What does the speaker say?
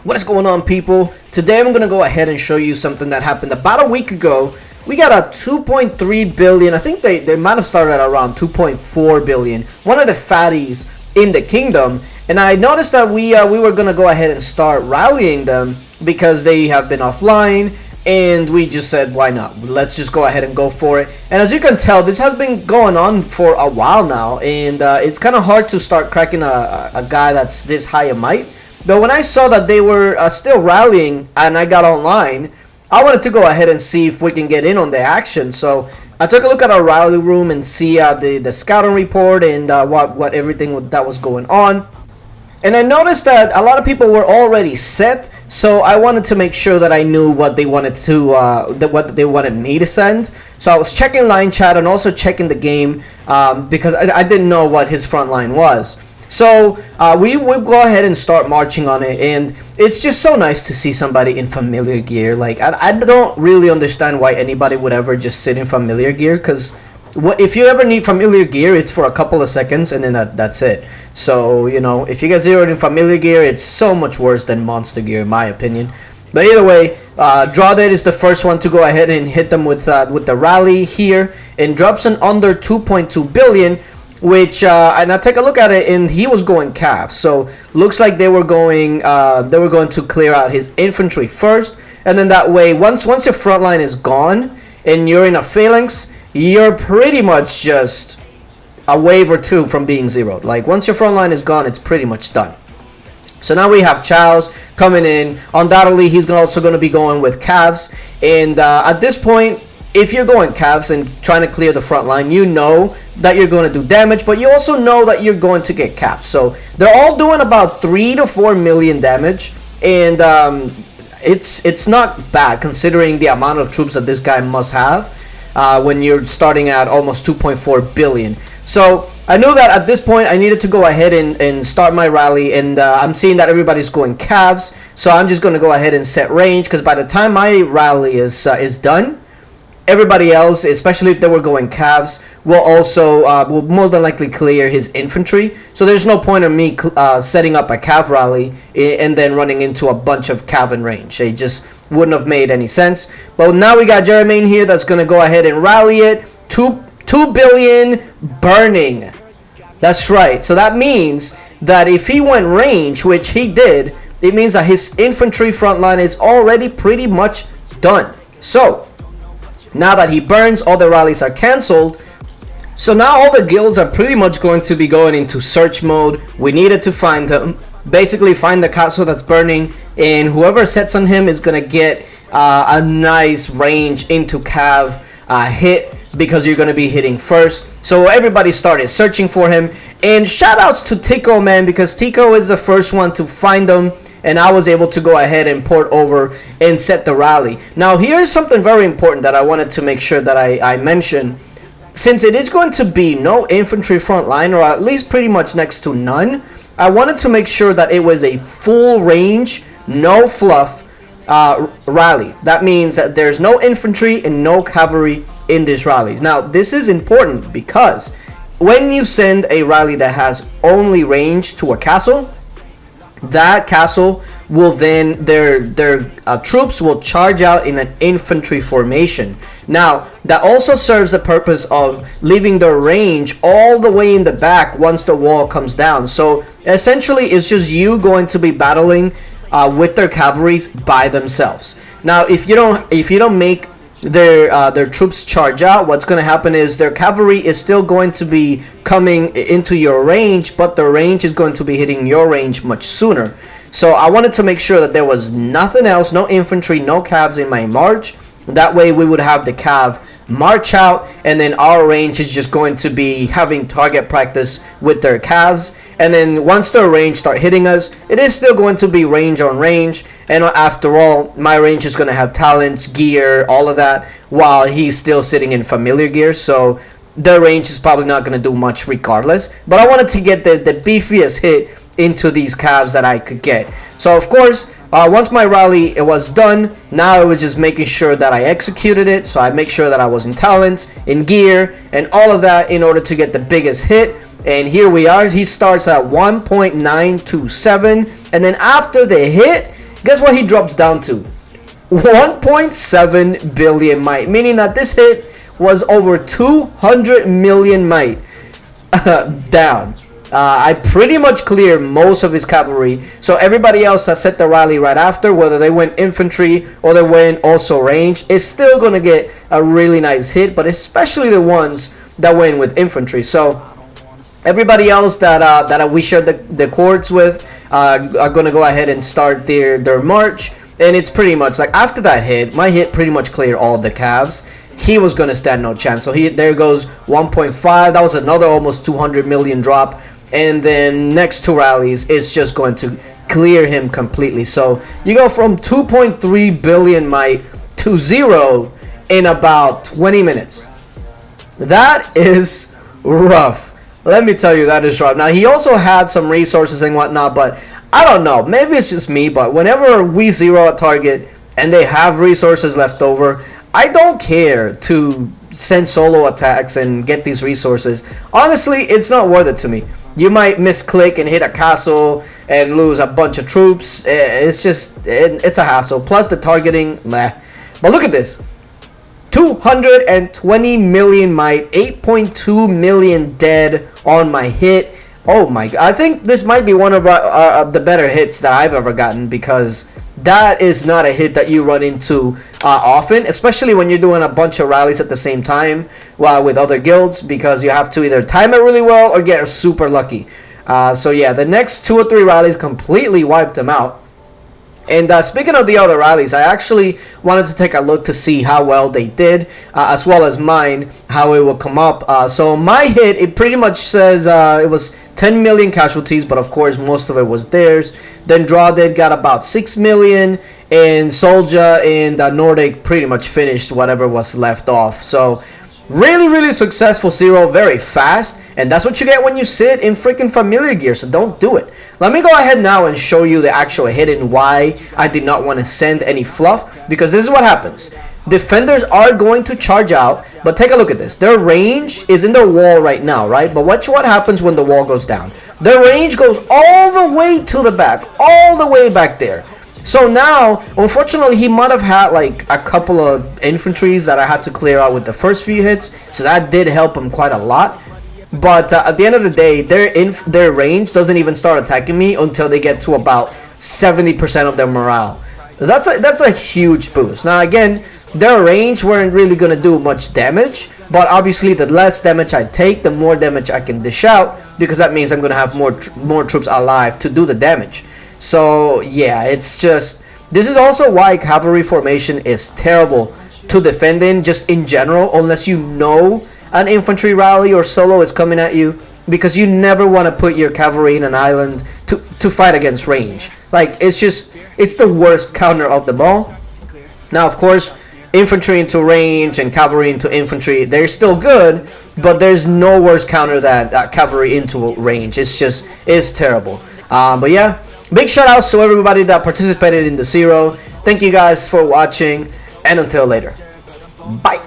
What is going on, people? Today I'm going to go ahead and show you something that happened about a week ago. We got a 2.3 billion, I think they might have started at around 2.4 billion, one of the fatties in the kingdom. And I noticed that we were going to go ahead and start rallying them because they have been offline. And we just said, why not? Let's just go ahead and go for it. And as you can tell, this has been going on for a while now. And it's kind of hard to start cracking a guy that's this high a might. But when I saw that they were still rallying and I got online, I wanted to go ahead and see if we can get in on the action. So I took a look at our rally room and see the scouting report and what everything that was going on. And I noticed that a lot of people were already set. So I wanted to make sure that I knew what they wanted to, what they wanted me to send. So I was checking line chat and also checking the game because I didn't know what his front line was. So we will go ahead and start marching on it, and it's just so nice to see somebody in familiar gear. Like I don't really understand why anybody would ever just sit in familiar gear, because if you ever need familiar gear, it's for a couple of seconds and then that's it. So you know, if you get zeroed in familiar gear, it's so much worse than monster gear in my opinion. But either way, Drawdead is the first one to go ahead and hit them with the rally here, and drops an under 2.2 billion. Which and I take a look at it, and he was going calf. So looks like they were going to clear out his infantry first, and then that way, once your front line is gone and you're in a phalanx, you're pretty much just a wave or two from being zeroed. Like once your front line is gone, it's pretty much done. So now we have Chow's coming in. Undoubtedly, he's also going to be going with calves, and at this point, if you're going calves and trying to clear the front line, you know that you're going to do damage, but you also know that you're going to get capped. So they're all doing about 3 to 4 million damage, and it's not bad considering the amount of troops that this guy must have when you're starting at almost 2.4 billion. So I knew that at this point I needed to go ahead and start my rally, and I'm seeing that everybody's going calves, so I'm just going to go ahead and set range, because by the time my rally is done, everybody else, especially if they were going calves, will also will more than likely clear his infantry. So there's no point in me setting up a calf rally and then running into a bunch of calf in range. It just wouldn't have made any sense. But now we got Jermaine here that's going to go ahead and rally it. 2 billion burning. That's right. So that means that if he went range, which he did, it means that his infantry front line is already pretty much done. So now that he burns, all the rallies are cancelled. So now all the guilds are pretty much going to be going into search mode. We needed to find them. Basically find the castle that's burning, and whoever sets on him is going to get a nice range into cav hit, because you're going to be hitting first. So everybody started searching for him. And shout outs to Tico, man, because Tico is the first one to find them, and I was able to go ahead and port over and set the rally. Now here's something very important that I wanted to make sure that I mention. Since it is going to be no infantry front line, or at least pretty much next to none, I wanted to make sure that it was a full range, no fluff rally. That means that there's no infantry and no cavalry in these rallies. Now this is important because when you send a rally that has only range to a castle, that castle will then their troops will charge out in an infantry formation. Now that also serves the purpose of leaving their range all the way in the back once the wall comes down. So essentially it's just you going to be battling with their cavalries by themselves. Now if you don't make their troops charge out, what's going to happen is their cavalry is still going to be coming into your range, but the range is going to be hitting your range much sooner. So I wanted to make sure that there was nothing else, no infantry, no cavs in my march. That way we would have the cav march out, and then our range is just going to be having target practice with their cavs. And then once their range start hitting us, it is still going to be range on range. And after all, my range is going to have talents, gear, all of that, while he's still sitting in familiar gear. So their range is probably not going to do much regardless. But I wanted to get the beefiest hit into these calves that I could get. So of course, once my rally was done, now it was just making sure that I executed it. So I make sure that I was in talents, in gear, and all of that in order to get the biggest hit. And here we are. He starts at 1.927, and then after the hit, guess what he drops down to? 1.7 billion might, meaning that this hit was over 200 million might down. I pretty much cleared most of his cavalry, so everybody else that set the rally right after, whether they went infantry or they went also range, is still going to get a really nice hit, but especially the ones that went with infantry. So everybody else that we shared the courts with are going to go ahead and start their march. And it's pretty much like after that hit, my hit pretty much cleared all the calves. He was going to stand no chance. So there goes 1.5. That was another almost 200 million drop. And then next two rallies, it's just going to clear him completely. So you go from 2.3 billion might to 0 in about 20 minutes. That is rough. Let me tell you, that is rough. Now, he also had some resources and whatnot, but I don't know. Maybe it's just me, but whenever we zero a target and they have resources left over, I don't care to send solo attacks and get these resources. Honestly, it's not worth it to me. You might misclick and hit a castle and lose a bunch of troops. It's just, it's a hassle. Plus the targeting, meh. But look at this. 220 million might, 8.2 million dead on my hit. Oh my god. I think this might be one of the better hits that I've ever gotten, because that is not a hit that you run into often, especially when you're doing a bunch of rallies at the same time with other guilds, because you have to either time it really well or get super lucky. So yeah, the next 2 or 3 rallies completely wiped them out. And speaking of the other rallies, I actually wanted to take a look to see how well they did, as well as mine, how it will come up. So my hit, it pretty much says it was 10 million casualties, but of course most of it was theirs. Then Drawdid got about 6 million, and Soldier and Nordic pretty much finished whatever was left off. So really, really successful zero, very fast, and that's what you get when you sit in freaking familiar gear, so don't do it. Let me go ahead now and show you the actual hit and why I did not want to send any fluff, because this is what happens. Defenders are going to charge out, but take a look at this. Their range is in their wall right now, right? But watch what happens when the wall goes down. Their range goes all the way to the back, all the way back there. So now, unfortunately, he might have had like a couple of infantries that I had to clear out with the first few hits, so that did help him quite a lot. But at the end of the day, their range doesn't even start attacking me until they get to about 70% of their morale. That's a huge boost. Now again, their range weren't really going to do much damage, but obviously the less damage I take, the more damage I can dish out, because that means I'm going to have more troops alive to do the damage. So yeah, it's just, this is also why cavalry formation is terrible to defend in, just in general, unless you know an infantry rally or solo is coming at you, because you never want to put your cavalry in an island to fight against range. Like, it's the worst counter of them all. Now of course, infantry into range and cavalry into infantry, they're still good, but there's no worse counter than cavalry into range. It's terrible. But yeah, big shout outs to everybody that participated in the zero. Thank you guys for watching, and until later, bye.